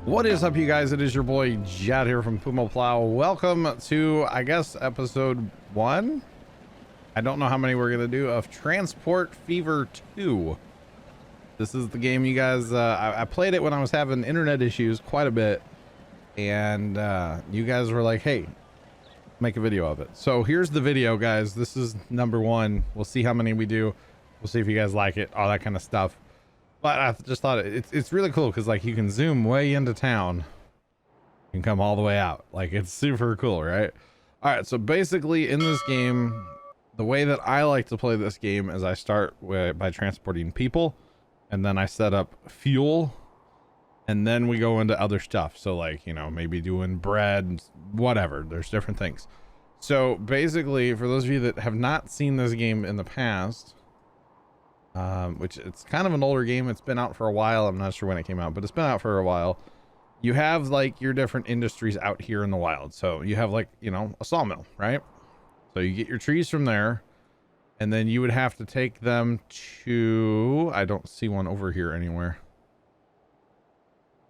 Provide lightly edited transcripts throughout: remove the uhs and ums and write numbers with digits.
What is up, you guys? It is your boy Jad here from Puma Plow. Welcome to, I guess, episode 1. I don't know how many we're gonna do of Transport Fever 2. This is the game, you guys. I played it when I was having internet issues quite a bit, and you guys were like, hey, make a video of it. So here's the video, guys. This is number 1. We'll see how many we do. We'll see if you guys like it, all that kind of stuff. But I just thought it's really cool because, like, you can zoom way into town and come all the way out. Like, it's super cool, right? All right, so basically in this game, the way that I like to play this game is I start by transporting people, and then I set up fuel, and then we go into other stuff. So, like, you know, maybe doing bread, whatever. There's different things. So basically, for those of you that have not seen this game in the past, which it's kind of an older game. It's been out for a while. I'm not sure when it came out, but it's been out for a while. You have, like, your different industries out here in the wild. So you have, like, you know, a sawmill, right? So you get your trees from there, and then you would have to take them to, I don't see one over here anywhere.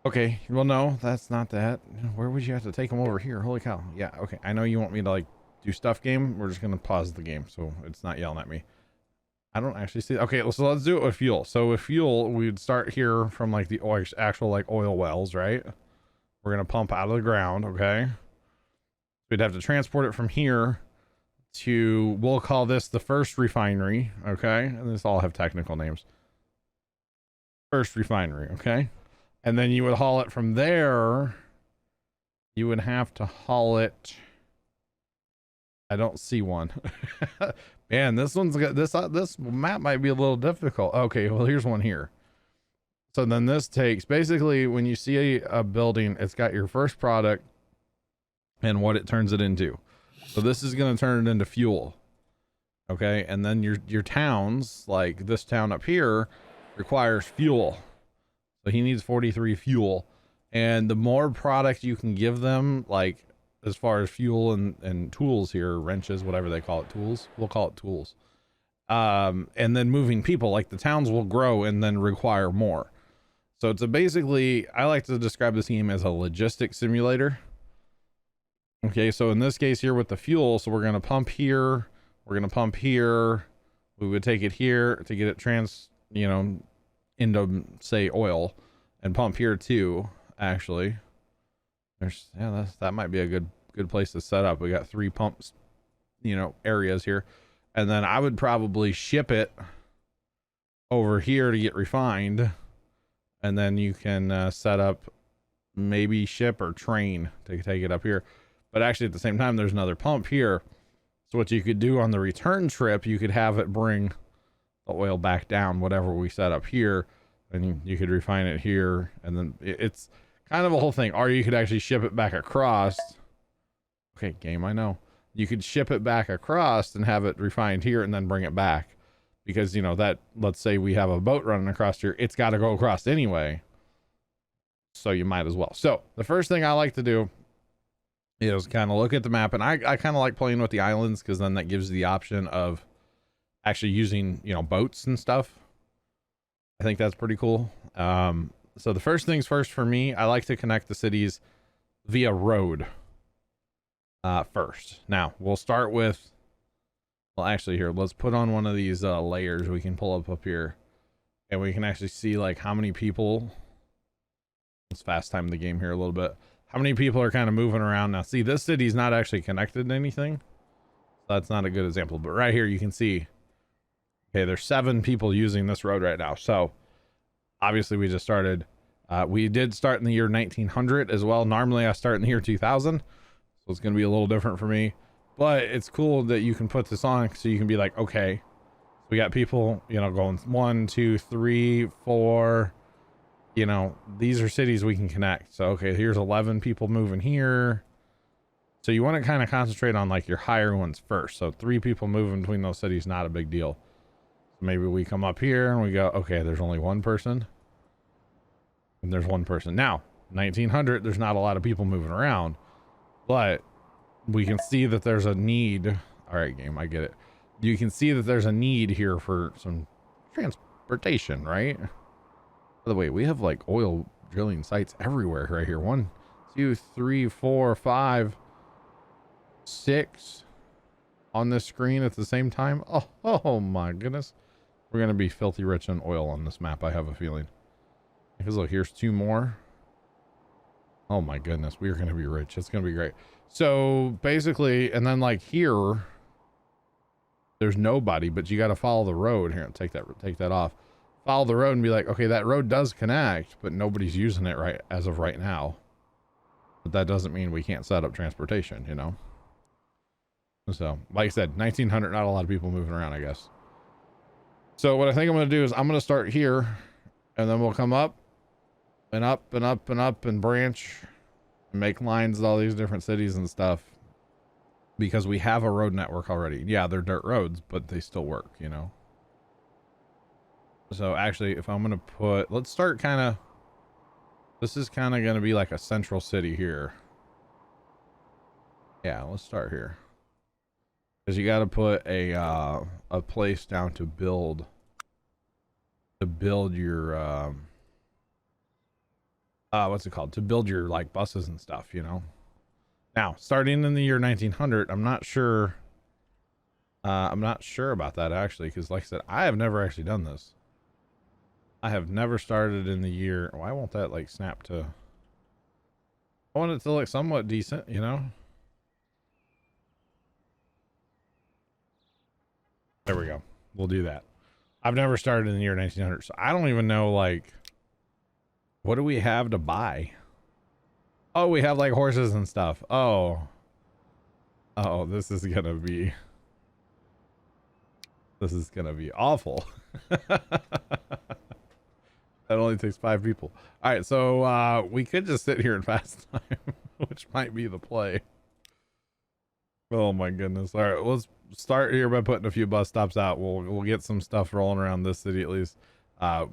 Okay, well, no, that's not that. Where would you have to take them over here? Holy cow. Yeah, okay. I know you want me to, like, do stuff game. We're just going to pause the game so it's not yelling at me. I don't actually see. Okay, so let's do it with fuel. So with fuel, we'd start here from, like, the actual, like, oil wells, right? We're gonna pump out of the ground. Okay, we'd have to transport it from here to, we'll call this the first refinery. Okay, and this all have technical names. First refinery. Okay, and then you would haul it from there. You would have to haul it. I don't see one. Man, this one's got this map might be a little difficult. Okay, well, here's one here. So then this takes, basically, when you see a building, it's got your first product and what it turns it into. So this is going to turn it into fuel. Okay, and then your towns, like this town up here, requires fuel. So he needs 43 fuel. And the more product you can give them, like, as far as fuel and tools here, wrenches, whatever they call it, tools, we'll call it tools. And then moving people, like, the towns will grow and then require more. So it's basically, I like to describe this game as a logistics simulator. Okay, so in this case here with the fuel, so we're going to pump here, we're going to pump here, we would take it here to get it into, say, oil, and pump here too, actually. That might be a good place to set up. We got 3 pumps, areas here, and then I would probably ship it over here to get refined, and then you can set up, maybe ship or train to take it up here. But actually, at the same time, there's another pump here. So what you could do on the return trip, you could have it bring the oil back down, whatever we set up here, and you could refine it here, and then it's kind of a whole thing. Or you could actually ship it back across. Okay, game, I know. You could ship it back across and have it refined here and then bring it back. Because, that, let's say we have a boat running across here, it's got to go across anyway. So you might as well. So the first thing I like to do is kind of look at the map. And I kind of like playing with the islands, because then that gives you the option of actually using, boats and stuff. I think that's pretty cool. So the first things first for me, I like to connect the cities via road first. Now, we'll start with, well, actually, here, let's put on one of these layers we can pull up here, and we can actually see, like, how many people, let's fast time the game here a little bit, how many people are kind of moving around. Now, see, this city's not actually connected to anything, so that's not a good example, but right here you can see, okay, there's 7 people using this road right now. So obviously we just started, we did start in the year 1900 as well. Normally I start in the year 2000, so it's going to be a little different for me, but it's cool that you can put this on, so you can be like, okay, we got people, going 1, 2, 3, 4, these are cities we can connect. So, okay, here's 11 people moving here. So you want to kind of concentrate on, like, your higher ones first. So 3 people moving between those cities, not a big deal. Maybe we come up here and we go, okay, there's only 1 person. And there's 1 person. Now, 1900, there's not a lot of people moving around, but we can see that there's a need. All right, game, I get it. You can see that there's a need here for some transportation, right? By the way, we have, like, oil drilling sites everywhere right here. 1, 2, 3, 4, 5, 6 on this screen at the same time. Oh my goodness. We're going to be filthy rich in oil on this map, I have a feeling. Because look, here's 2 more. Oh my goodness, we're going to be rich. It's going to be great. So basically, and then like here, there's nobody, but you got to follow the road here. Take that off. Follow the road and be like, okay, that road does connect, but nobody's using it right as of right now. But that doesn't mean we can't set up transportation, you know? So, like I said, 1900, not a lot of people moving around, I guess. So what I think I'm going to do is I'm going to start here, and then we'll come up and up and up and up and branch and make lines with all these different cities and stuff, because we have a road network already. Yeah, they're dirt roads, but they still work, you know? So actually, if I'm going to put, let's start kind of, this is kind of going to be like a central city here. Yeah, let's start here. Because you got to put a place down to build your what's it called, to build your like buses and stuff, you know. Now starting in the year 1900, I'm not sure about that actually, because like I said, I have never actually done this. I have never started in the year. Why won't that like snap to, I want it to look somewhat decent, you know. There we go. We'll do that. I've never started in the year 1900, so I don't even know, like, what do we have to buy? Oh, we have like horses and stuff. Oh, this is gonna be awful. That only takes 5 people. All right, so we could just sit here and fast time, which might be the play. Oh my goodness. All right, let's start here by putting a few bus stops out. We'll get some stuff rolling around this city at least.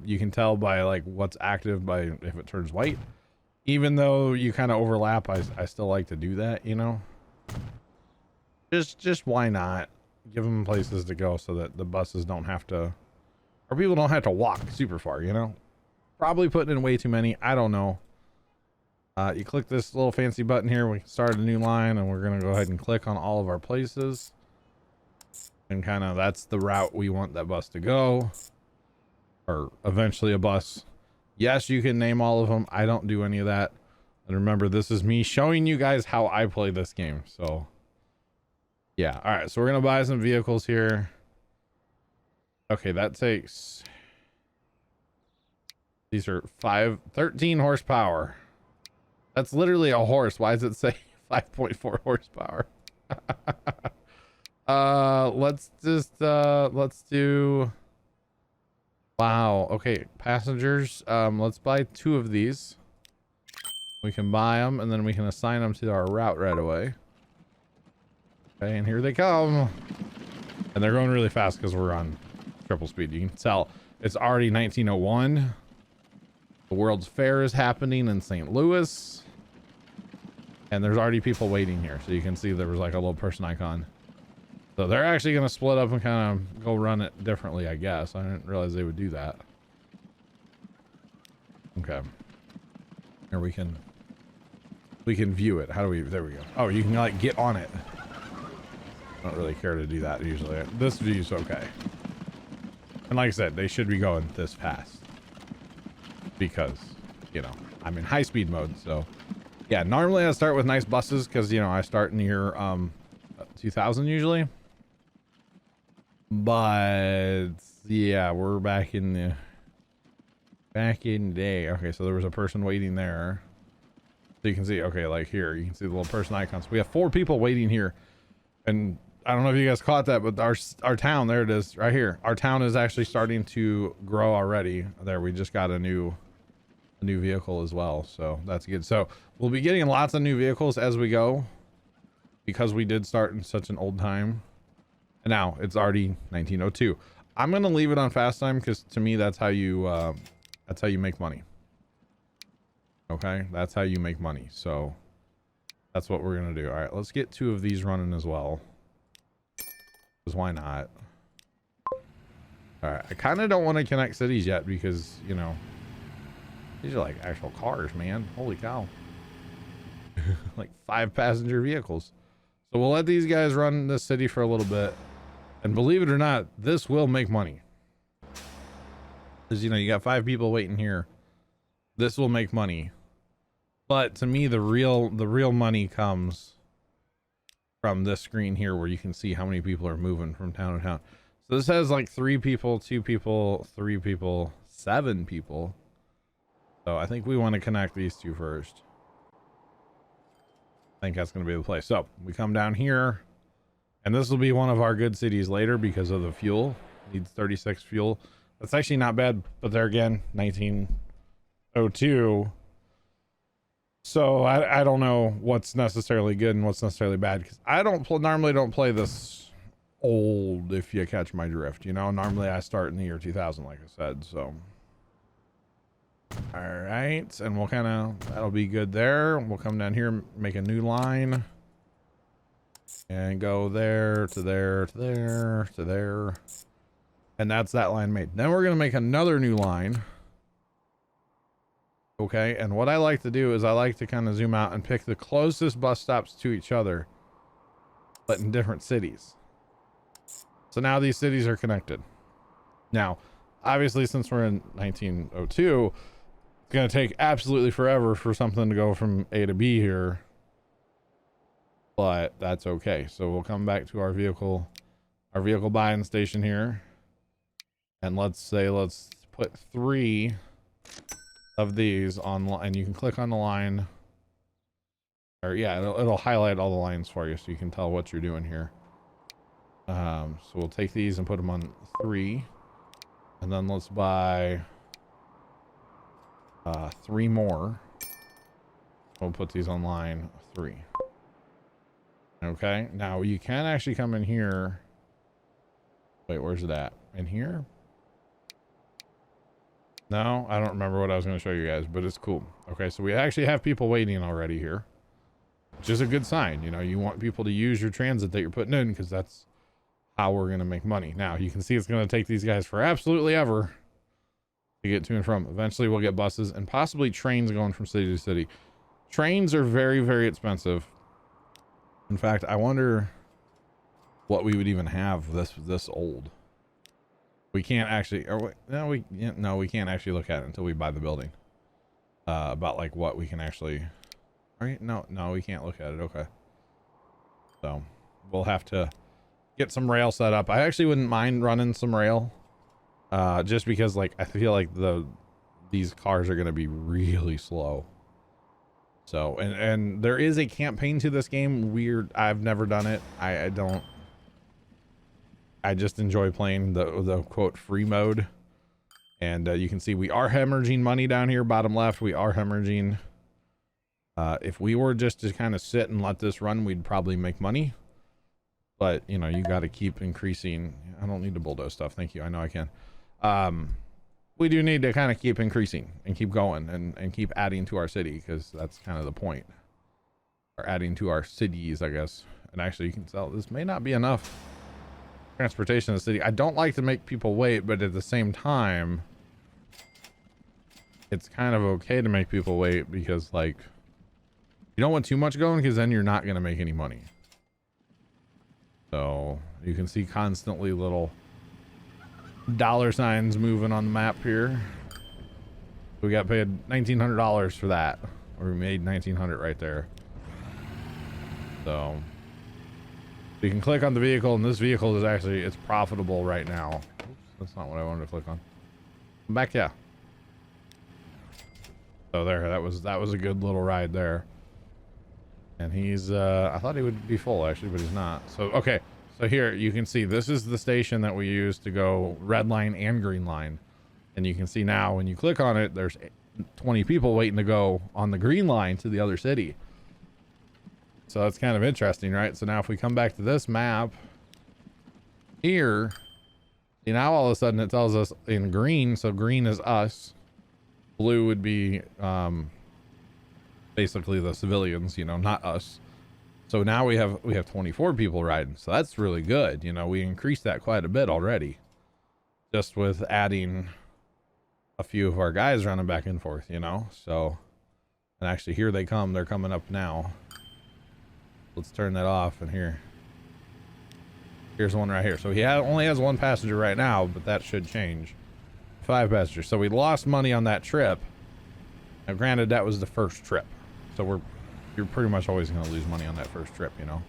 You can tell by like what's active by if it turns white. Even though you kind of overlap, I still like to do that, you know. Just why not give them places to go so that the buses don't have to, or people don't have to walk super far, you know. Probably putting in way too many. I don't know. You click this little fancy button here. We can start a new line, and we're going to go ahead and click on all of our places. And kind of that's the route we want that bus to go. Or eventually a bus. Yes, you can name all of them. I don't do any of that. And remember, this is me showing you guys how I play this game. So, yeah. All right, so we're going to buy some vehicles here. Okay, that takes... These are 13 horsepower. That's literally a horse. Why does it say 5.4 horsepower? Let's do, wow. Okay, passengers. Let's buy 2 of these. We can buy them and then we can assign them to our route right away. Okay, and here they come. And they're going really fast because we're on triple speed. You can tell it's already 1901. The World's Fair is happening in St. Louis. And there's already people waiting here. So you can see there was like a little person icon. So they're actually going to split up and kind of go run it differently, I guess. I didn't realize they would do that. Okay. Here we can view it. How do we, there we go. Oh, you can like get on it. I don't really care to do that usually. This view's okay. And like I said, they should be going this fast. Because, you know, I'm in high speed mode, so yeah, normally I start with nice buses because, you know, I start near 2000 usually. But yeah, we're back in the day. Okay, so there was a person waiting there. So you can see, okay, like here, you can see the little person icons. We have 4 people waiting here. And I don't know if you guys caught that, but our town, there it is, right here. Our town is actually starting to grow already. There, we just got a new vehicle as well, so that's good. So we'll be getting lots of new vehicles as we go because we did start in such an old time. And now it's already 1902. I'm gonna leave it on fast time because to me that's how you make money. Okay, that's how you make money. So that's what we're gonna do. All right, let's get 2 of these running as well, because why not? All right, I kind of don't want to connect cities yet because, you know, These are like actual cars, man. Holy cow. Like 5-passenger vehicles. So we'll let these guys run this city for a little bit. And believe it or not, this will make money. Because, you know, you got 5 people waiting here. This will make money. But to me, the real money comes from this screen here where you can see how many people are moving from town to town. So this has like 3 people, 2 people, 3 people, 7 people. So I think we want to connect these 2 first. I think that's going to be the place. So we come down here, and this will be one of our good cities later because of the fuel. Needs 36 fuel. That's actually not bad, but there again, 1902. So I don't know what's necessarily good and what's necessarily bad, because I normally don't play this old, if you catch my drift. You know, normally I start in the year 2000, like I said. So all right, and we'll kind of, that'll be good there. We'll come down here, make a new line, and go there to there to there to there, and that's that line made. Then we're gonna make another new line. Okay, and what I like to do is I like to kind of zoom out and pick the closest bus stops to each other, but in different cities. So now these cities are connected. Now, obviously, since we're in 1902, it's going to take absolutely forever for something to go from A to B here, but that's okay. So we'll come back to our vehicle buying station here, and let's put 3 of these on, and you can click on the line, or yeah, it'll highlight all the lines for you so you can tell what you're doing here. So we'll take these and put them on 3, and then let's buy 3 more. We'll put these on line 3. Okay, now you can actually come in here. Wait, where's it at? In here? No, I don't remember what I was going to show you guys, but it's cool. Okay, so we actually have people waiting already here, which is a good sign. You know, you want people to use your transit that you're putting in, because that's how we're going to make money. Now, you can see it's going to take these guys for absolutely ever to get to and from. Eventually, we'll get buses and possibly trains going from city to city. Trains are very, very expensive. In fact, I wonder what we would even have this old. We can't actually, or no, we can't actually look at it until we buy the building. About like what we can actually, right? No, we can't look at it. Okay. So we'll have to get some rail set up. I actually wouldn't mind running some rail, just because like I feel like these cars are going to be really slow. So, and there is a campaign to this game. Weird. I've never done it. I just enjoy playing the quote free mode, and you can see we are hemorrhaging money down here, bottom left. We are hemorrhaging. If we were just to kind of sit and let this run, we'd probably make money, but you know, you got to keep increasing. I don't need to bulldoze stuff, thank you. I know I can. We do need to kind of keep increasing and keep going and keep adding to our city, because that's kind of the point, or adding to our cities, I guess. And actually, you can tell this may not be enough transportation in the city. I don't like to make people wait, but at the same time, it's kind of okay to make people wait, because like, you don't want too much going, because then you're not going to make any money. So you can see constantly little dollar signs moving on the map here. We got paid $1,900 for that, or we made $1,900 right there. So you can click on the vehicle, and this vehicle is actually, it's profitable right now. Oops, that's not what I wanted to click on. Come back, yeah. So there, that was a good little ride there. And he's I thought he would be full actually, but he's not. So okay, so here you can see this is the station that we use to go red line and green line. And you can see now when you click on it, there's 20 people waiting to go on the green line to the other city. So that's kind of interesting, right? So now if we come back to this map here, see, now all of a sudden it tells us in green, so green is us, blue would be basically the civilians, you know, not us. So now we have 24 people riding, so that's really good. You know, we increased that quite a bit already, just with adding a few of our guys running back and forth, you know. So, and actually here they come. They're coming up now. Let's turn that off, and here's one right here. So he only has one passenger right now, but that should change. 5 passengers. So we lost money on that trip. Now granted, that was the first trip, so you're pretty much always going to lose money on that first trip, you know.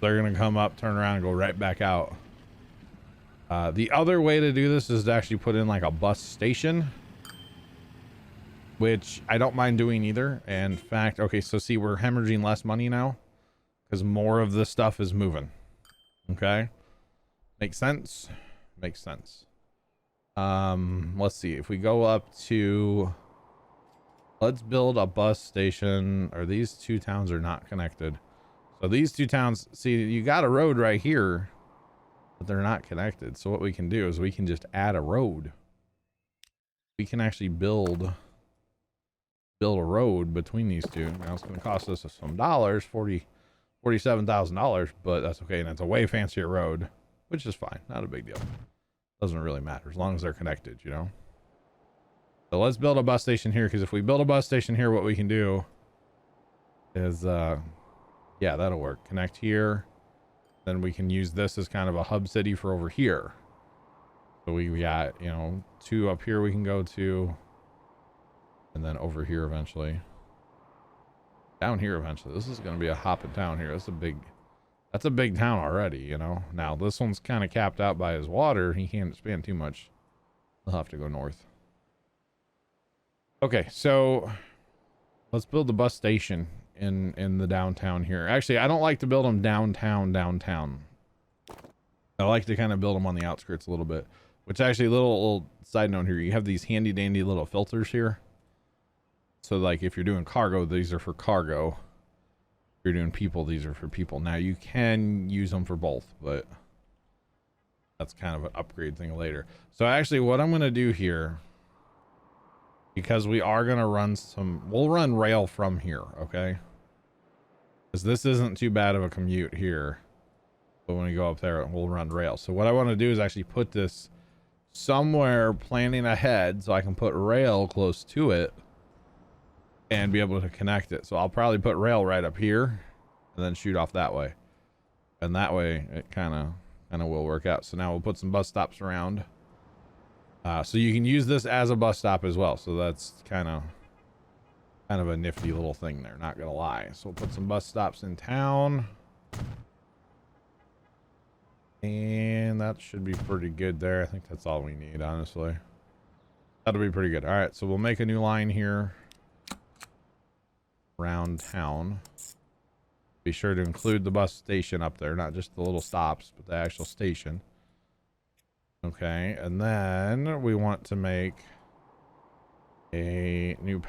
They're going to come up, turn around, and go right back out. The other way to do this is to actually put in like a bus station, which I don't mind doing either. And in fact, okay, so see, we're hemorrhaging less money now because more of this stuff is moving. Okay, makes sense. Makes sense. Let's see, if we go up to, let's build a bus station, or these 2 towns are not connected. So these 2 towns, see, you got a road right here, but they're not connected. So what we can do is we can just add a road. We can actually build a road between these 2. Now it's going to cost us some dollars, $47,000, but that's okay. And it's a way fancier road, which is fine. Not a big deal. Doesn't really matter as long as they're connected, you know. So let's build a bus station here, because if we build a bus station here, what we can do is, yeah, that'll work. Connect here. Then we can use this as kind of a hub city for over here. So we got, you know, 2 up here we can go to, and then over here eventually. Down here eventually. This is going to be a hopping town here. That's a big town already, you know. Now this one's kind of capped out by his water. He can't expand too much. He'll have to go north. Okay, so let's build the bus station in the downtown here. Actually, I don't like to build them downtown. I like to kind of build them on the outskirts a little bit. Which actually, little side note here, you have these handy dandy little filters here. So like if you're doing cargo, these are for cargo. If you're doing people, these are for people. Now you can use them for both, but that's kind of an upgrade thing later. So actually what I'm going to do here, because we are going to run we'll run rail from here, okay? Because this isn't too bad of a commute here. But when we go up there, we'll run rail. So what I want to do is actually put this somewhere planning ahead so I can put rail close to it and be able to connect it. So I'll probably put rail right up here and then shoot off that way. And that way it kind of will work out. So now we'll put some bus stops around. So you can use this as a bus stop as well. So that's kind of a nifty little thing there, not gonna lie. So we'll put some bus stops in town. And that should be pretty good there. I think that's all we need, honestly. That'll be pretty good. All right, so we'll make a new line here around town. Be sure to include the bus station up there, not just the little stops, but the actual station. Okay, and then we want to make a new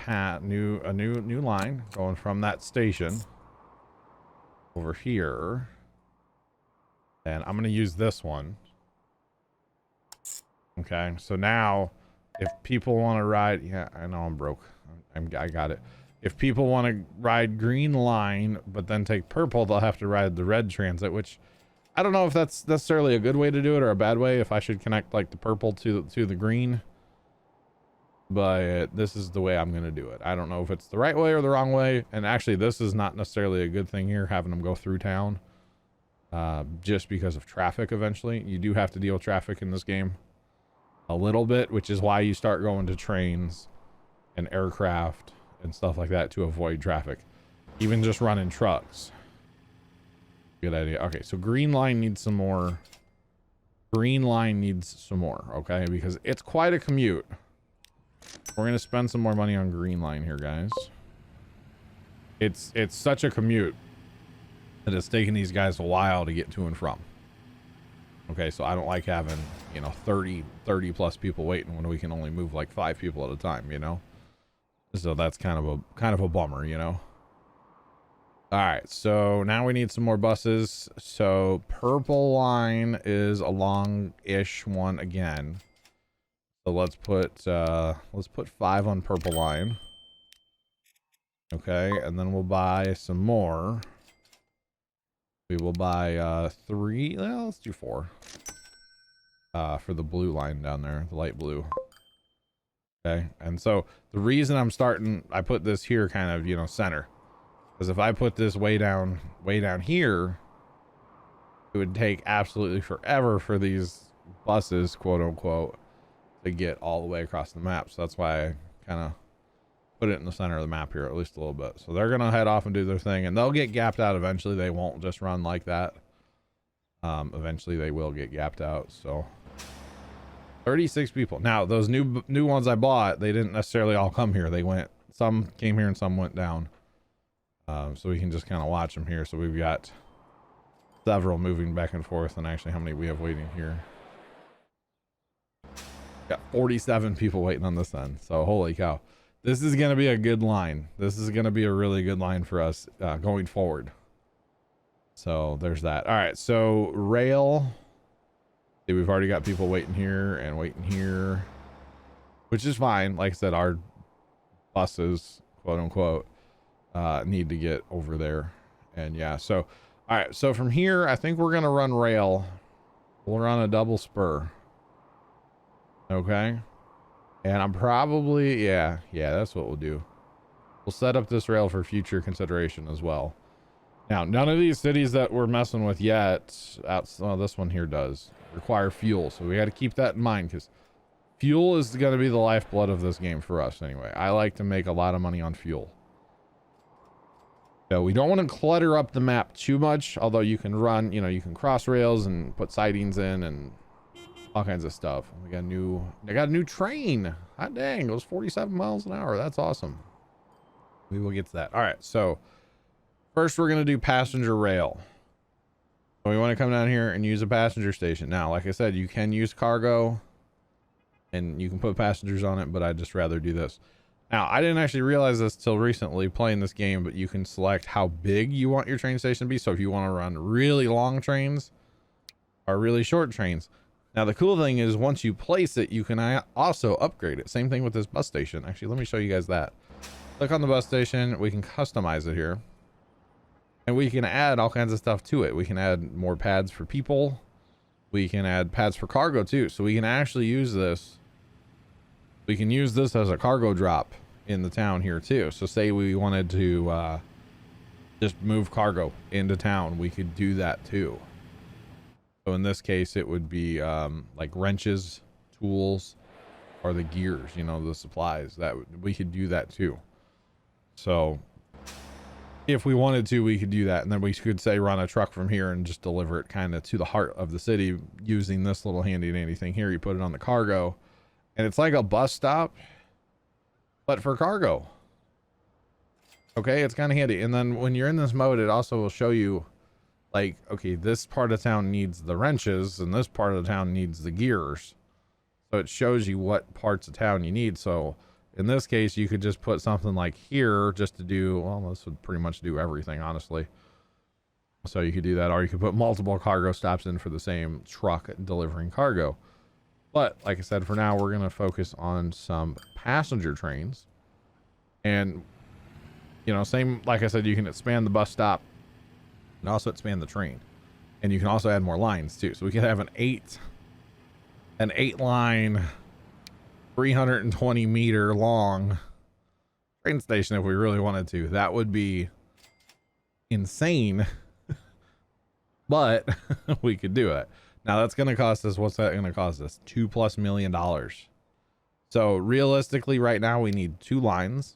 new line going from that station over here. And I'm going to use this one. Okay, so now if people want to ride, yeah, I know I'm broke. I got it. If people want to ride green line, but then take purple, they'll have to ride the red transit, which I don't know if that's necessarily a good way to do it or a bad way. If I should connect like the purple to the green, but this is the way I'm going to do it. I don't know if it's the right way or the wrong way. And actually, this is not necessarily a good thing here, having them go through town. Just because of traffic eventually. You do have to deal with traffic in this game a little bit, which is why you start going to trains and aircraft and stuff like that to avoid traffic. Even just running trucks. Good idea. Okay, so green line needs some more. Green line needs some more, okay? Because it's quite a commute. We're going to spend some more money on green line here, guys. It's such a commute that it's taking these guys a while to get to and from. Okay, so I don't like having, you know, 30 plus people waiting when we can only move like 5 people at a time, you know? So that's kind of a bummer, you know? All right, so now we need some more buses. So purple line is a long-ish one again. So let's put 5 on purple line. Okay, and then we'll buy some more. We will buy 3. Well, let's do 4. For the blue line down there, the light blue. Okay. And so the reason I put this here kind of, you know, center, because if I put this way down here, it would take absolutely forever for these buses, quote unquote, to get all the way across the map. So that's why I kind of put it in the center of the map here, at least a little bit. So they're going to head off and do their thing, and they'll get gapped out eventually. They won't just run like that. Eventually they will get gapped out. So 36 people. Now those new ones I bought, they didn't necessarily all come here. Some came here and some went down. So we can just kind of watch them here. So we've got several moving back and forth, and actually how many we have waiting here. Got 47 people waiting on this end. So holy cow, this is going to be a good line. This is going to be a really good line for us going forward. So there's that. All right, so rail. See, we've already got people waiting here and waiting here, which is fine. Like I said, our buses, quote unquote, need to get over there. And yeah, so all right, so from here I think we're gonna run rail. We'll run a double spur. Okay. And I'm probably, yeah, that's what we'll do. We'll set up this rail for future consideration as well. Now, none of these cities that we're messing with yet, this one here does require fuel. So we got to keep that in mind, because fuel is going to be the lifeblood of this game for us anyway. I like to make a lot of money on fuel. So we don't want to clutter up the map too much, although you can run, you know, you can cross rails and put sidings in and all kinds of stuff. They got a new train. Hot dang, it goes 47 miles an hour. That's awesome. We will get to that. All right, so first we're going to do passenger rail. So we want to come down here and use a passenger station. Now, like I said, you can use cargo and you can put passengers on it, but I'd just rather do this. Now, I didn't actually realize this till recently playing this game, but you can select how big you want your train station to be. So if you want to run really long trains or really short trains. Now, the cool thing is once you place it, you can also upgrade it. Same thing with this bus station. Actually, let me show you guys that. Click on the bus station. We can customize it here. And we can add all kinds of stuff to it. We can add more pads for people. We can add pads for cargo too. So we can actually use this. We can use this as a cargo drop in the town here too. So say we wanted to just move cargo into town, we could do that too. So in this case, it would be like wrenches, tools, or the gears, you know, the supplies. That we could do that too. So if we wanted to, we could do that, and then we could say run a truck from here and just deliver it kind of to the heart of the city using this little handy dandy thing here. You put it on the cargo, and it's like a bus stop, but for cargo. Okay, it's kind of handy. And then when you're in this mode, it also will show you, like, okay, this part of town needs the wrenches, and this part of the town needs the gears. So it shows you what parts of town you need. So in this case, you could just put something like here just to do, well, this would pretty much do everything, honestly. So you could do that, or you could put multiple cargo stops in for the same truck delivering cargo. But like I said, for now, we're going to focus on some passenger trains. And, you know, same, like I said, you can expand the bus stop and also expand the train. And you can also add more lines too. So we could have an eight line, 320 meter long train station if we really wanted to. That would be insane, but we could do it. Now that's going to cost us, what's that going to cost us? $2+ million. So realistically right now we need 2 lines,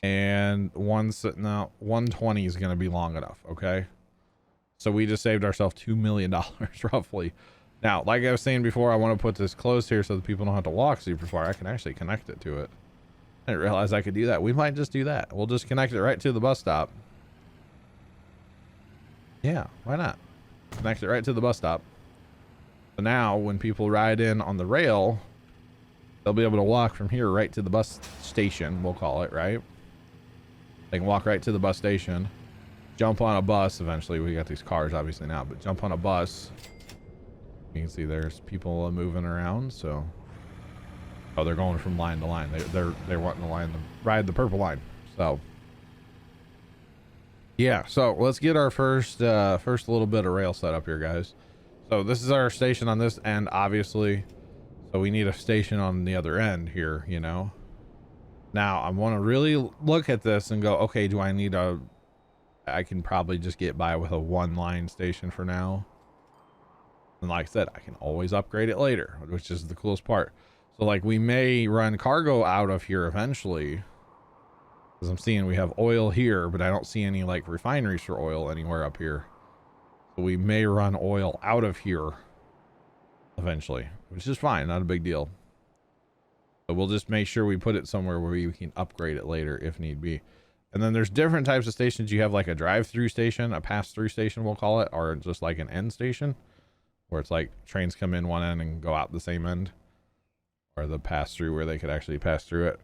and 120 is going to be long enough. Okay. So we just saved ourselves $2 million roughly. Now, like I was saying before, I want to put this closed here so that people don't have to walk super far. I can actually connect it to it. I didn't realize I could do that. We might just do that. We'll just connect it right to the bus stop. Yeah, why not? Connect it right to the bus stop. So now when people ride in on the rail, they'll be able to walk from here right to the bus station, we'll call it, right? They can walk right to the bus station, jump on a bus. Eventually, we got these cars obviously now, but jump on a bus. You can see there's people moving around. So, oh, they're going from line to line. They're wanting to ride the purple line. So, yeah. So let's get our first little bit of rail set up here, guys. So this is our station on this end, obviously. So we need a station on the other end here, you know. Now I want to really look at this and go, okay, do I need I can probably just get by with a one line station for now. And like I said, I can always upgrade it later, which is the coolest part. So like we may run cargo out of here eventually, because I'm seeing we have oil here, but I don't see any like refineries for oil anywhere up here. So we may run oil out of here eventually, which is fine, not a big deal. But we'll just make sure we put it somewhere where we can upgrade it later if need be. And then there's different types of stations. You have like a drive-through station, a pass-through station we'll call it, or just like an end station, where it's like trains come in one end and go out the same end, or the pass-through where they could actually pass through it.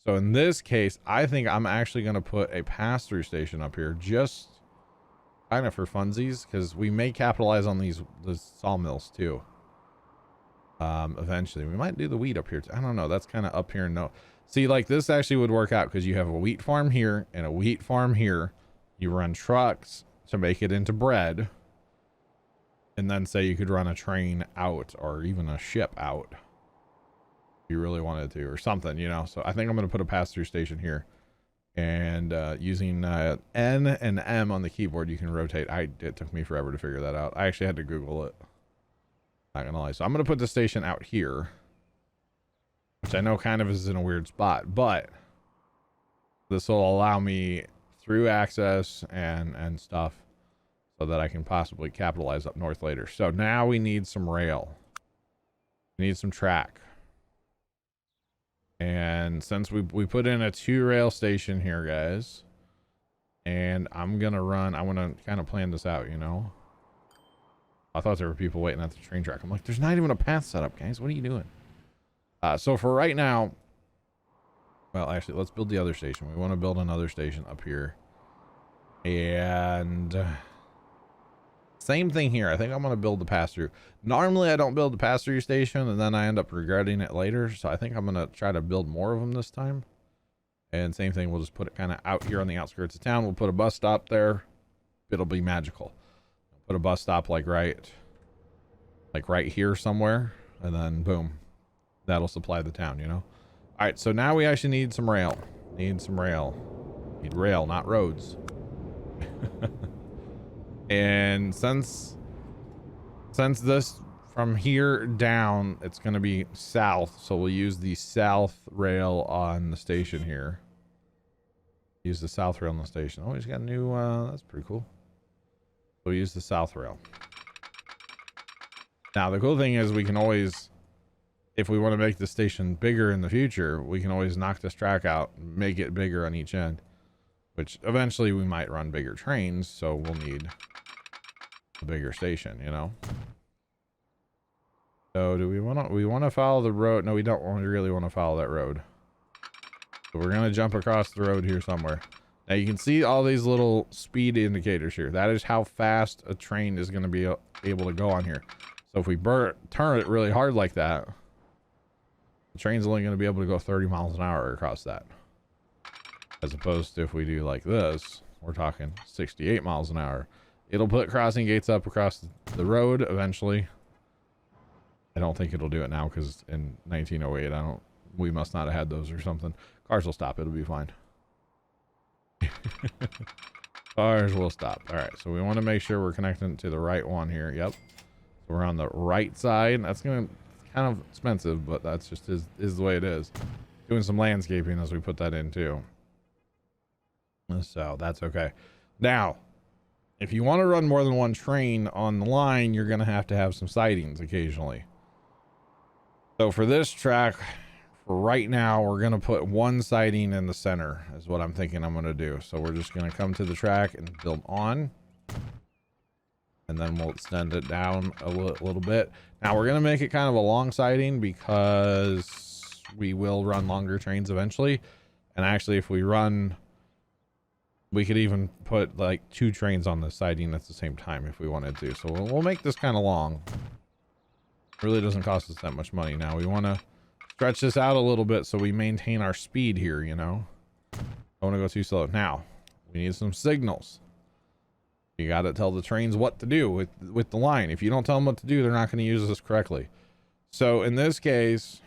So in this case, I think I'm actually going to put a pass-through station up here, just kind of for funsies, because we may capitalize on the sawmills too. Eventually we might do the wheat up here. I don't know. That's kind of up here. No, see, like this actually would work out because you have a wheat farm here and a wheat farm here. You run trucks to make it into bread. And then say you could run a train out or even a ship out. If you really wanted to, or something, you know? So I think I'm going to put a pass-through station here, and, using, N and M on the keyboard, you can rotate. It took me forever to figure that out. I actually had to Google it. Not gonna lie. So I'm gonna put the station out here, which I know kind of is in a weird spot, but this will allow me through access and stuff so that I can possibly capitalize up north later. So now we need some rail. We need some track. And since we put in a 2 rail station here, guys, and I'm gonna run, I want to kind of plan this out, you know. I thought there were people waiting at the train track. I'm like, there's not even a path set up, guys. What are you doing? So for right now, well, actually, let's build the other station. We want to build another station up here. And same thing here. I think I'm going to build the pass-through. Normally, I don't build the pass-through station, and then I end up regretting it later. So I think I'm going to try to build more of them this time. And same thing, we'll just put it kind of out here on the outskirts of town. We'll put a bus stop there. It'll be magical. Put a bus stop like right here somewhere, and then boom, that'll supply the town, you know. All right, so now we actually need some rail. Need rail, not roads. And since this from here down, it's going to be south, so we'll use the south rail on the station here. Use the south rail on the station. Oh, he's got a new that's pretty cool. We'll use the south rail. Now, the cool thing is we can always, if we want to make the station bigger in the future, we can always knock this track out and make it bigger on each end, which eventually we might run bigger trains, so we'll need a bigger station, you know. So do we want to follow the road? No, we don't really want to follow that road. So we're going to jump across the road here somewhere. Now you can see all these little speed indicators here. That is how fast a train is going to be able to go on here. So if we turn it really hard like that, the train's only going to be able to go 30 miles an hour across that. As opposed to if we do like this, we're talking 68 miles an hour. It'll put crossing gates up across the road eventually. I don't think it'll do it now because in 1908, we must not have had those or something. Cars will stop. It'll be fine. Cars will stop. All right, so we want to make sure we're connecting to the right one here. Yep, so we're on the right side. That's kind of expensive, but that's just is the way it is. Doing some landscaping as we put that in too, so that's okay. Now, if you want to run more than one train on the line, you're going to have some sidings occasionally. So for this track, for right now, we're going to put one siding in the center is what I'm thinking I'm going to do. So we're just going to come to the track and build on, and then we'll extend it down a little bit. Now we're going to make it kind of a long siding because we will run longer trains eventually. And actually, if we run, we could even put like 2 trains on the siding at the same time if we wanted to. So we'll make this kind of long. Really doesn't cost us that much money. Now we want to stretch this out a little bit so we maintain our speed here, you know. Don't want to go too slow. Now we need some signals. You got to tell the trains what to do with the line. If you don't tell them what to do, they're not going to use this correctly. So in this case,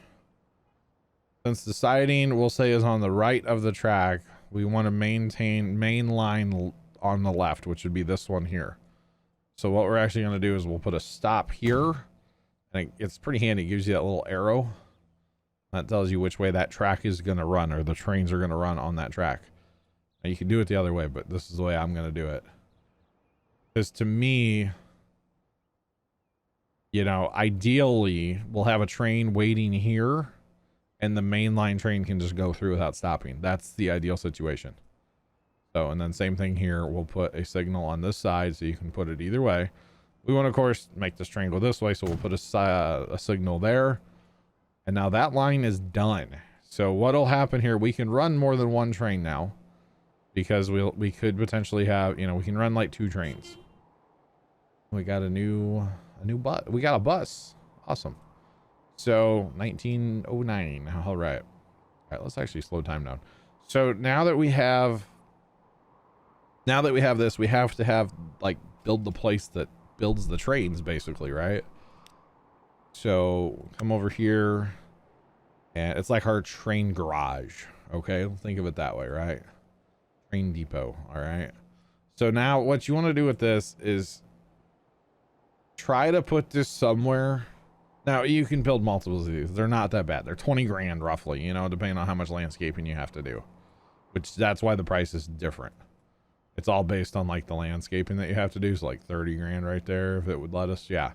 since the siding we'll say is on the right of the track, we want to maintain main line on the left, which would be this one here. So what we're actually going to do is we'll put a stop here, and it's pretty handy. It gives you that little arrow that tells you which way that track is going to run, or the trains are going to run on that track. Now you can do it the other way, but this is the way I'm going to do it. Because to me, you know, ideally we'll have a train waiting here and the mainline train can just go through without stopping. That's the ideal situation. So, and then same thing here. We'll put a signal on this side so you can put it either way. We want to, of course, make this train go this way. So we'll put a signal there. And now that line is done. So what'll happen here, we can run more than one train now, because we could potentially have, you know, we can run like 2 trains. We got a new bus. We got a bus. Awesome. So 1909. All right. All right. Let's actually slow time down. So now that we have this, we have to have like build the place that builds the trains basically, right? So come over here and it's like our train garage. Okay. Think of it that way, right? Train depot. All right. So now what you want to do with this is try to put this somewhere. Now you can build multiples of these. They're not that bad. They're 20 grand roughly, you know, depending on how much landscaping you have to do, which that's why the price is different. It's all based on like the landscaping that you have to do. So like 30 grand right there, if it would let us. Yeah.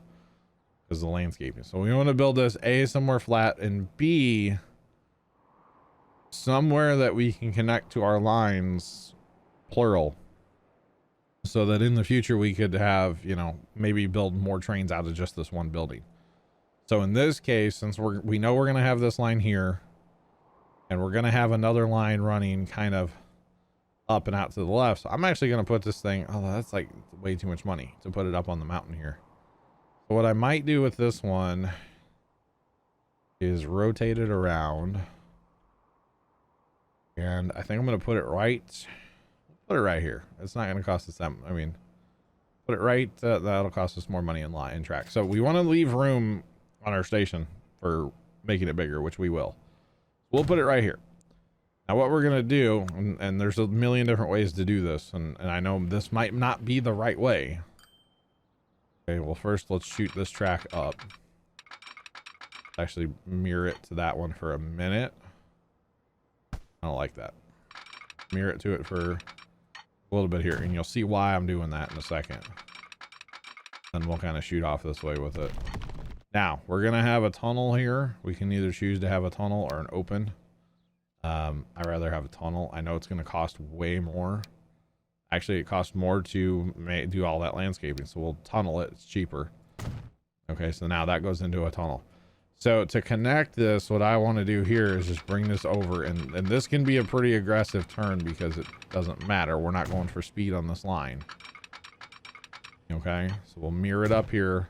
Because the landscaping. So we want to build this A somewhere flat and B somewhere that we can connect to our lines, plural, so that in the future we could have, you know, maybe build more trains out of just this one building. So in this case, since we know we're going to have this line here and we're going to have another line running kind of up and out to the left. So I'm actually going to put this thing, oh, that's like way too much money to put it up on the mountain here. So what I might do with this one is rotate it around. And I think I'm going to put it right here. It's not going to cost us that. I mean, put it right. That'll cost us more money in track. So we want to leave room on our station for making it bigger, which we will. We'll put it right here. Now what we're going to do, and there's a million different ways to do this. And I know this might not be the right way. Okay, well, first let's shoot this track up. Actually mirror it to that one for a minute. I don't like that. Mirror it to it for a little bit here, and you'll see why I'm doing that in a second. And we'll kind of shoot off this way with it. Now, we're going to have a tunnel here. We can either choose to have a tunnel or an open. I'd rather have a tunnel. I know it's going to cost way more. Actually, it costs more to do all that landscaping, so we'll tunnel it. It's cheaper. Okay, so now that goes into a tunnel. So to connect this, what I want to do here is just bring this over, and this can be a pretty aggressive turn because it doesn't matter. We're not going for speed on this line. Okay, so we'll mirror it up here.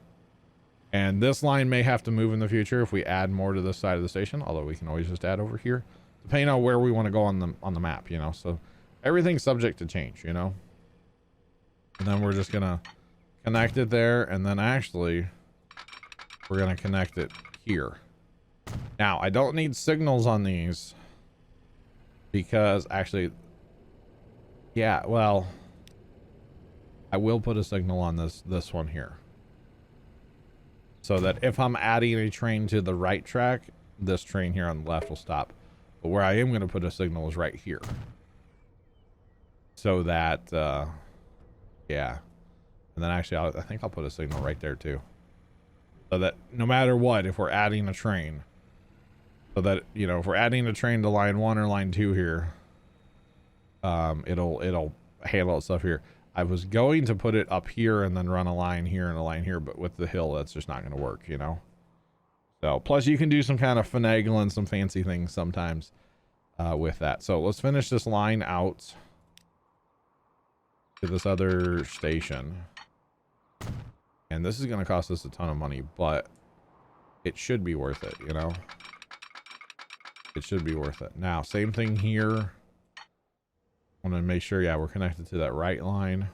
And this line may have to move in the future if we add more to this side of the station, although we can always just add over here, depending on where we want to go on the map, you know. So everything's subject to change, you know. And then we're just gonna connect it there, and then actually we're gonna connect it here. Now I don't need signals on these because actually, yeah, well, I will put a signal on this one here, so that if I'm adding a train to the right track, this train here on the left will stop. But where I am going to put a signal is right here, so that yeah. And then actually I think I'll put a signal right there too, so that no matter what, if we're adding a train, so that, you know, if we're adding a train to line 1 or line 2 here, it'll handle stuff here. I was going to put it up here and then run a line here and a line here, but with the hill, that's just not going to work, you know. So plus you can do some kind of finagling, some fancy things sometimes with that. So let's finish this line out to this other station. And this is going to cost us a ton of money, but it should be worth it, you know. It should be worth it. Now, same thing here. I want to make sure, yeah, we're connected to that right line.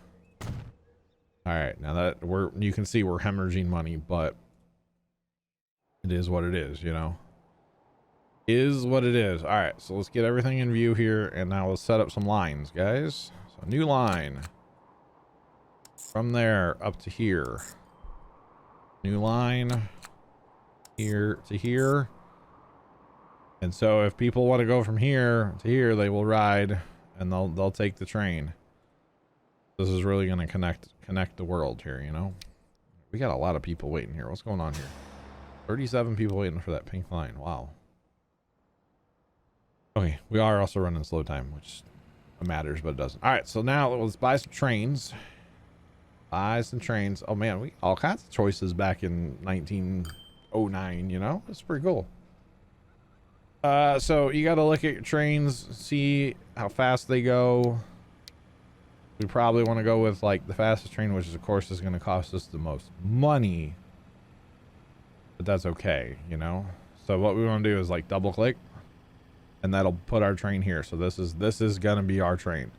All right, now that you can see we're hemorrhaging money, but It is what it is, you know. Is what it is. All right, so let's get everything in view here, and now let's set up some lines, guys. So new line from there up to here. New line here to here. And so if people want to go from here to here, they will ride and they'll take the train. This is really going to connect the world here, you know. We got a lot of people waiting here. What's going on here? 37 people waiting for that pink line. Wow. Okay, we are also running slow time, which matters, but it doesn't. All right, so now let's buy some trains. Buy some trains. Oh man, we all kinds of choices back in 1909, you know. It's pretty cool. So you got to look at your trains, see how fast they go. We probably want to go with like the fastest train, which is of course is going to cost us the most money, but that's okay, you know. So what we want to do is like double click, and that'll put our train here. So this is going to be our train.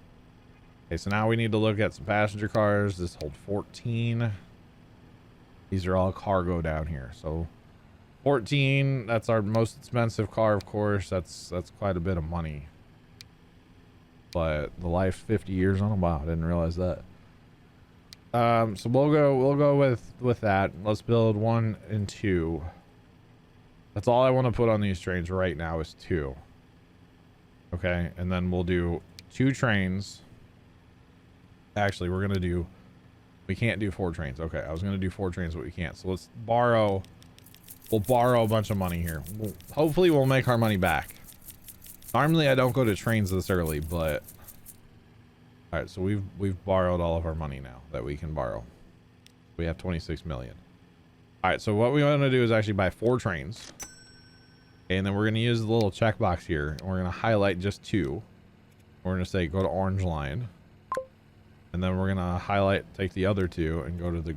Okay, so now we need to look at some passenger cars. This hold 14. These are all cargo down here. So 14, that's our most expensive car, of course. That's quite a bit of money. But the life 50 years on them. Wow, I didn't realize that. So we'll go with that. Let's build 1 and 2. That's all I want to put on these trains right now is 2. Okay, and then we'll do 2 trains. Actually, we can't do 4 trains. Okay, I was gonna do 4 trains, but we can't. So let's borrow. We'll borrow a bunch of money here. Hopefully we'll make our money back. Normally I don't go to trains this early, but all right, so we've borrowed all of our money now that we can borrow. We have 26 million. All right, so what we want to do is actually buy 4 trains, and then we're going to use the little checkbox here, and we're going to highlight just 2. We're going to say go to orange line, and then we're going to highlight, take the other 2 and go to the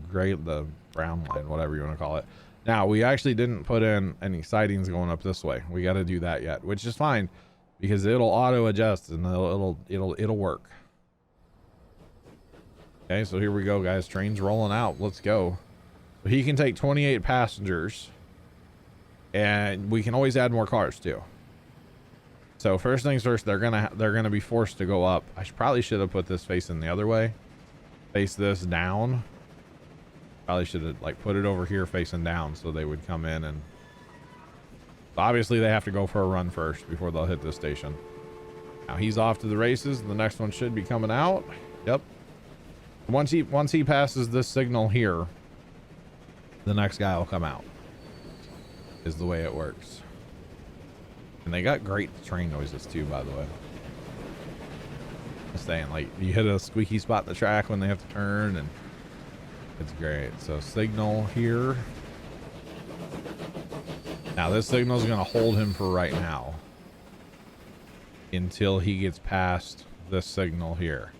brown line, whatever you want to call it. Now we actually didn't put in any sidings going up this way. We got to do that yet, which is fine because it'll auto adjust and it'll work. Okay, so here we go, guys. Train's rolling out. Let's go. He can take 28 passengers, and we can always add more cars too. So first things first, they're gonna be forced to go up. I probably should have put this facing the other way. Face this down. Probably should have like put it over here facing down so they would come in, and obviously they have to go for a run first before they'll hit this station. Now he's off to the races. The next one should be coming out. Yep. Once he passes this signal here, the next guy will come out. Is the way it works. And they got great train noises too, by the way. I'm saying, like, you hit a squeaky spot in the track when they have to turn, and it's great. So signal here. Now this signal is going to hold him for right now until he gets past this signal here.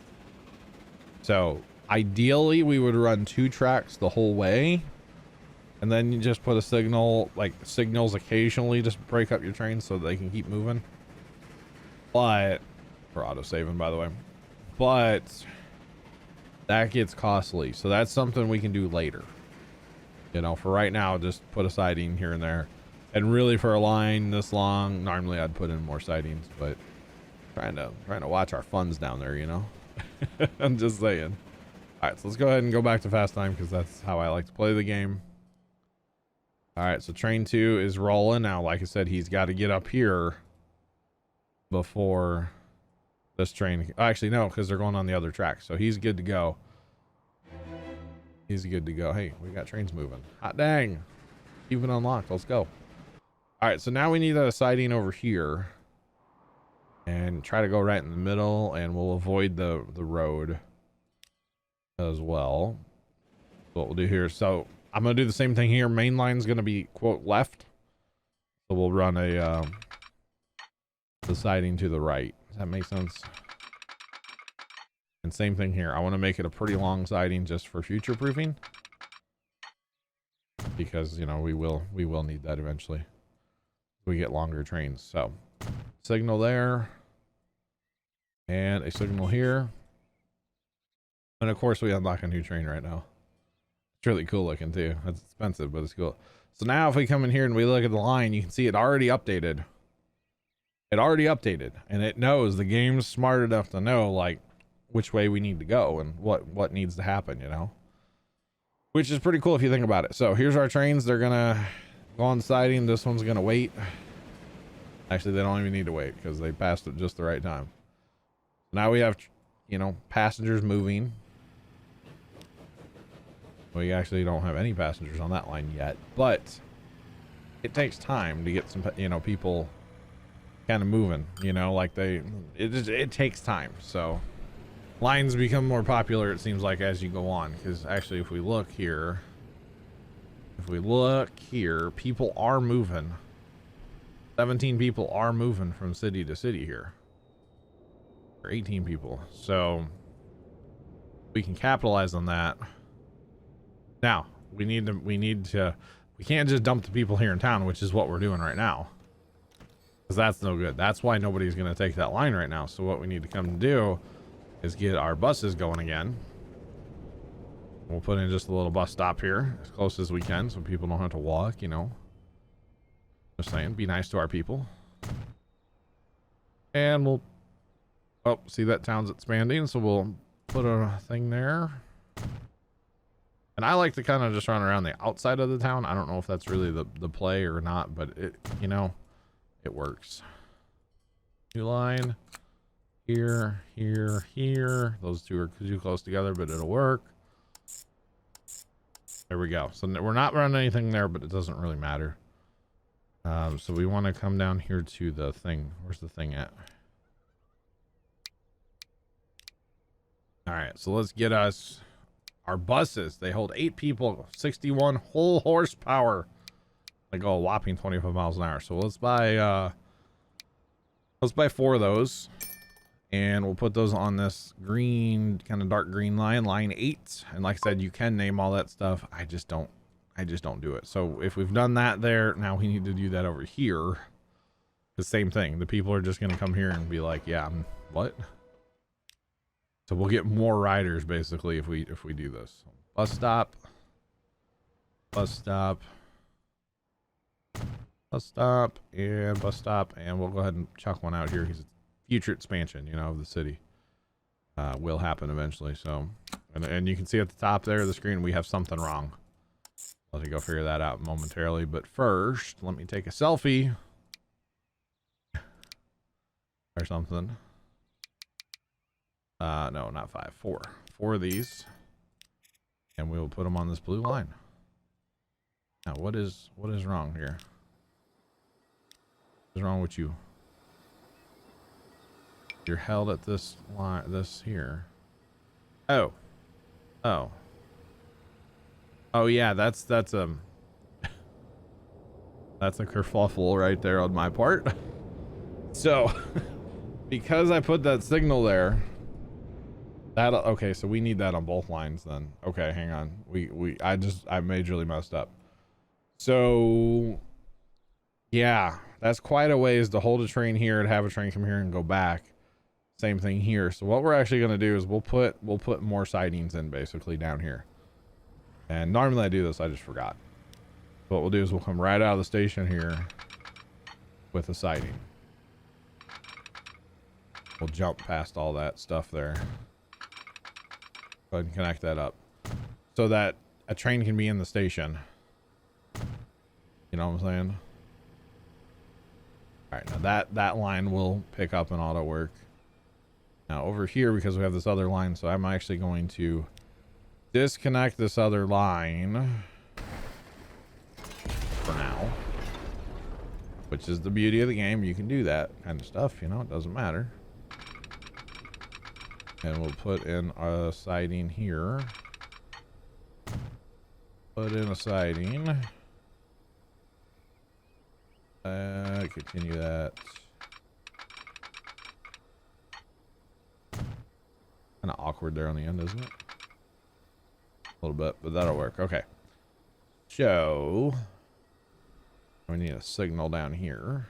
So ideally we would run 2 tracks the whole way, and then you just put a signal, like signals occasionally, just break up your train so they can keep moving. But for auto saving, by the way, but that gets costly. So that's something we can do later. You know, for right now, just put a siding here and there. And really for a line this long, normally I'd put in more sidings, but trying to watch our funds down there, you know. I'm just saying. All right, so let's go ahead and go back to fast time because that's how I like to play the game. All right, so train 2 is rolling now. Like I said, he's got to get up here before this train. Actually, no, because they're going on the other track. So he's good to go. He's good to go. Hey, we got trains moving. Hot dang. Keep it unlocked. Let's go. All right, so now we need a siding over here. And try to go right in the middle, and we'll avoid the road as well. What we'll do here, so I'm gonna do the same thing here. Main line's gonna be quote left, so we'll run a the siding to the right. Does that make sense? And same thing here. I want to make it a pretty long siding just for future proofing, because you know we will need that eventually. We get longer trains. So signal there. And a signal here. And of course we unlock a new train right now. It's really cool looking too. It's expensive, but it's cool. So now if we come in here and we look at the line, you can see it already updated. It already updated, and it knows, the game's smart enough to know like which way we need to go and what needs to happen, you know, which is pretty cool if you think about it. So here's our trains. They're gonna go on siding. This one's gonna wait. Actually, they don't even need to wait because they passed it just the right time. Now we have, you know, passengers moving. We actually don't have any passengers on that line yet, but it takes time to get some, you know, people kind of moving, you know, like it takes time. So lines become more popular, it seems like, as you go on, because actually if we look here, people are moving. 17 people are moving from city to city here, or 18 people. So we can capitalize on that. Now we can't just dump the people here in town, which is what we're doing right now, because that's no good. That's why nobody's going to take that line right now. So what we need to come to do is get our buses going again. We'll put in just a little bus stop here as close as we can so people don't have to walk, you know. Just saying, be nice to our people. And we'll, oh, see that town's expanding, so we'll put a thing there. And I like to kind of just run around the outside of the town. I don't know if that's really the play or not, but it, you know, it works. New line here, here, here. Those two are too close together, but it'll work. There we go. So we're not running anything there, but it doesn't really matter. So we want to come down here to the thing. Where's the thing at? All right, so let's get us our buses. They hold 8 people, 61 whole horsepower. They go a whopping 25 miles an hour. So let's buy 4 of those, and we'll put those on this green, kind of dark green line, line 8. And like I said, you can name all that stuff. I just don't do it. So if we've done that there, now we need to do that over here. The same thing. The people are just going to come here and be like, yeah, what? So we'll get more riders basically if we do this. Bus stop, bus stop, bus stop, and bus stop, and we'll go ahead and chuck one out here because future expansion, you know, of the city will happen eventually. So, and you can see at the top there of the screen we have something wrong. I'll have to go figure that out momentarily, but first let me take a selfie or something. No, not 5, 4 of these, and we will put them on this blue line. Now what is wrong here? What's wrong with you? You're held at this line, this here. Oh yeah, that's a kerfuffle right there on my part. So because I put that signal there, that, okay, so we need that on both lines then. Okay, hang on. I majorly messed up. So yeah, that's quite a ways to hold a train here and have a train come here and go back. Same thing here. So what we're actually going to do is we'll put more sidings in basically down here. And normally I do this, I just forgot. So what we'll do is we'll come right out of the station here with a siding. We'll jump past all that stuff there. Go ahead and connect that up so that a train can be in the station. You know what I'm saying? All right, now that line will pick up and auto work. Now over here, because we have this other line, so I'm actually going to disconnect this other line for now, which is the beauty of the game. You can do that kind of stuff, you know, it doesn't matter. And we'll put in a siding here. Put in a siding. Continue that. Kind of awkward there on the end, isn't it? A little bit, but that'll work. Okay. So we need a signal down here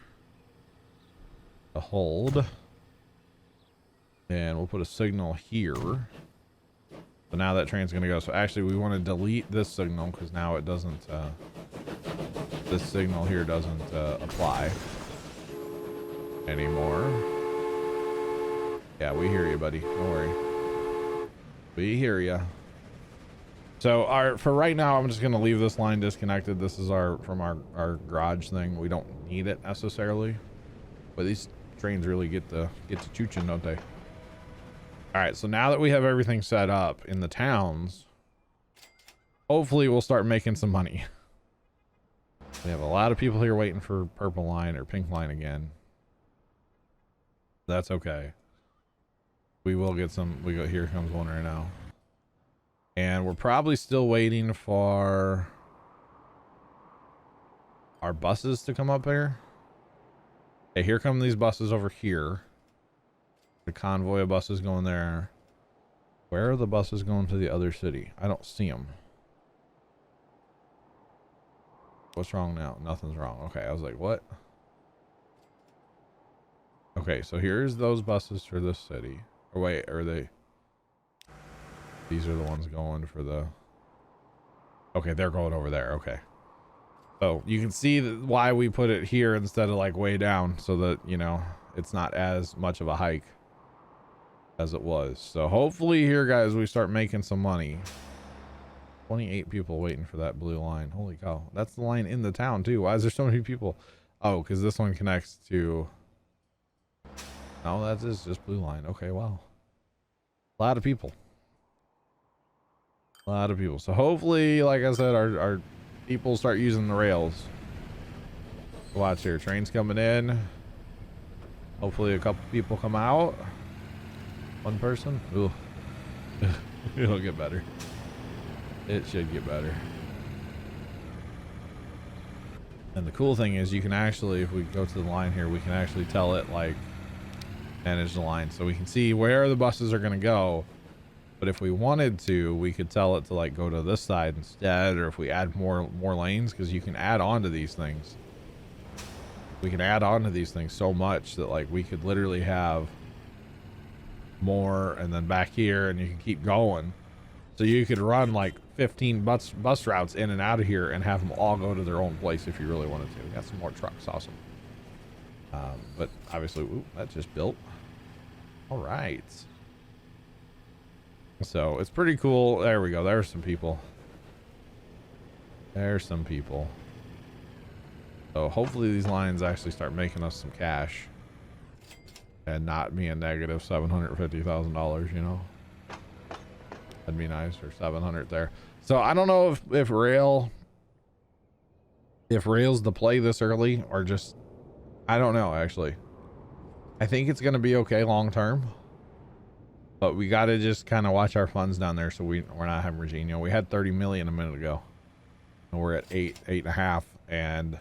to hold. And we'll put a signal here. So now that train's going to go. So actually we want to delete this signal because now it doesn't this signal here doesn't apply anymore. Yeah, we hear you, buddy. Don't worry. We hear you. So for right now, I'm just gonna leave this line disconnected. This is from our garage thing. We don't need it necessarily, but these trains really get to chooching, don't they? All right, so now that we have everything set up in the towns, hopefully we'll start making some money. We have a lot of people here waiting for purple line or pink line again. That's okay. We will get some. Here comes one right now. And we're probably still waiting for our buses to come up here. Okay, here come these buses over here. The convoy of buses going there. Where are the buses going to the other city? I don't see them. What's wrong now? Nothing's wrong. Okay, I was like, what? Okay, so here's those buses for this city. Or wait, are they... These are the ones going for the... Okay, they're going over there. Okay. So you can see why we put it here instead of like way down, so that, you know, it's not as much of a hike as it was. So hopefully here, guys, we start making some money. 28 people waiting for that blue line. Holy cow. That's the line in the town too. Why is there so many people? Oh, because this one connects to... Oh, that is just blue line. Okay, wow. A lot of people. A lot of people. So hopefully, like I said, our people start using the rails. Watch here. Trains coming in. Hopefully a couple people come out. One person. Ooh. It'll get better. It should get better. And the cool thing is you can actually, if we go to the line here, we can actually tell it like manage the line. So we can see where the buses are going to go. But if we wanted to, we could tell it to like go to this side instead, or if we add more lanes, because you can add on to these things. We can add on to these things so much that like we could literally have more and then back here, and you can keep going. So you could run like 15 bus routes in and out of here and have them all go to their own place if you really wanted to. We got some more trucks. Awesome. But obviously, ooh, that just built. All right. So it's pretty cool. There we go. There's some people. There's some people. So hopefully these lines actually start making us some cash and not be a negative $750,000, you know. That'd be nice. Or 700 there. So I don't know if rail's the play this early, or just, I don't know actually. I think it's going to be okay long term. But we got to just kind of watch our funds down there, so we're not hemorrhaging. You know, we had 30 million a minute ago, and we're at 8.5, and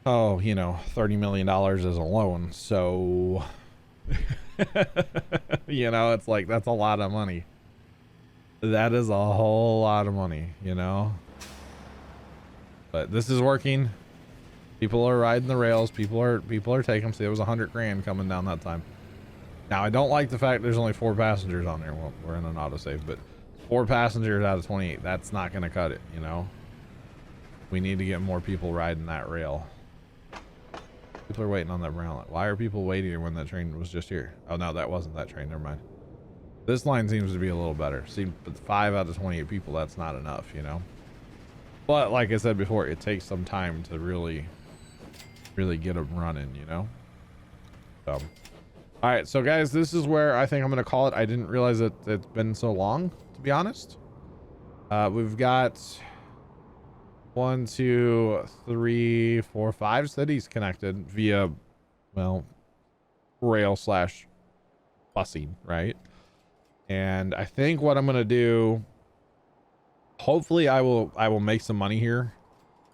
oh, you know, $30 million is a loan. So, you know, it's like, that's a lot of money. That is a whole lot of money, you know. But this is working. People are riding the rails. People are taking them. See, it was 100 grand coming down that time. Now, I don't like the fact there's only 4 passengers on there. Well, we're in an autosave, but 4 passengers out of 28. That's not going to cut it, you know? We need to get more people riding that rail. People are waiting on that brown line. Why are people waiting when that train was just here? Oh, no, that wasn't that train. Never mind. This line seems to be a little better. See, but 5 out of 28 people, that's not enough, you know? But like I said before, it takes some time to really get them running, you know? So... All right, so guys, this is where I think I'm going to call it. I didn't realize that it's been so long, to be honest. We've got 1, 2, 3, 4, 5 cities connected via, well, rail / busing, right? And I think what I'm going to do, hopefully I will make some money here.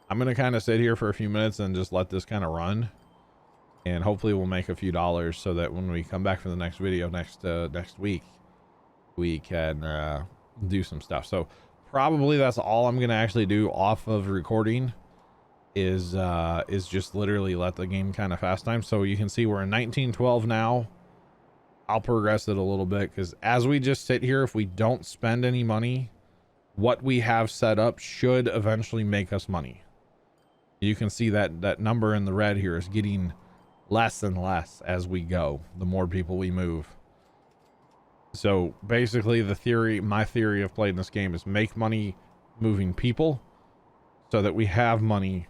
I'm going to kind of sit here for a few minutes and just let this kind of run. And hopefully we'll make a few dollars so that when we come back for the next video next week, we can do some stuff. So probably that's all I'm gonna actually do off of recording is just literally let the game kind of fast time. So you can see we're in 1912 now. I'll progress it a little bit, because as we just sit here, if we don't spend any money, what we have set up should eventually make us money. You can see that number in the red here is getting less and less as we go, the more people we move. So basically my theory of playing this game is make money moving people so that we have money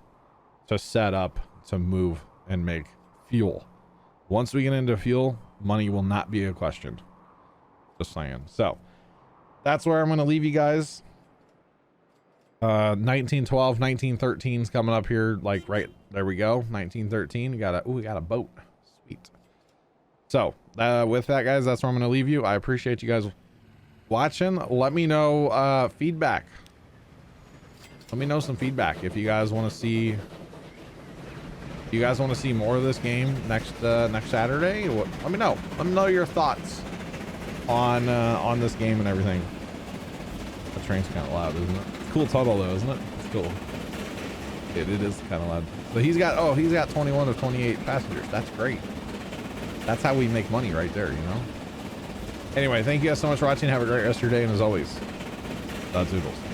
to set up, to move and make fuel. Once we get into fuel, money will not be a question. Just saying. So that's where I'm going to leave you guys. 1912, 1913 is coming up here. Like right there we go. 1913. We got a boat. Sweet. So with that, guys, that's where I'm going to leave you. I appreciate you guys watching. Let me know feedback. Let me know some feedback if you guys want to see. You guys want to see more of this game next Saturday? Let me know. Let me know your thoughts on this game and everything. The train's kind of loud, isn't it? It's cool tunnel though, isn't it? It's cool. It is kind of loud. But he's got 21 of 28 passengers. That's great. That's how we make money right there, you know? Anyway, thank you guys so much for watching. Have a great rest of your day, and as always, Zoodles.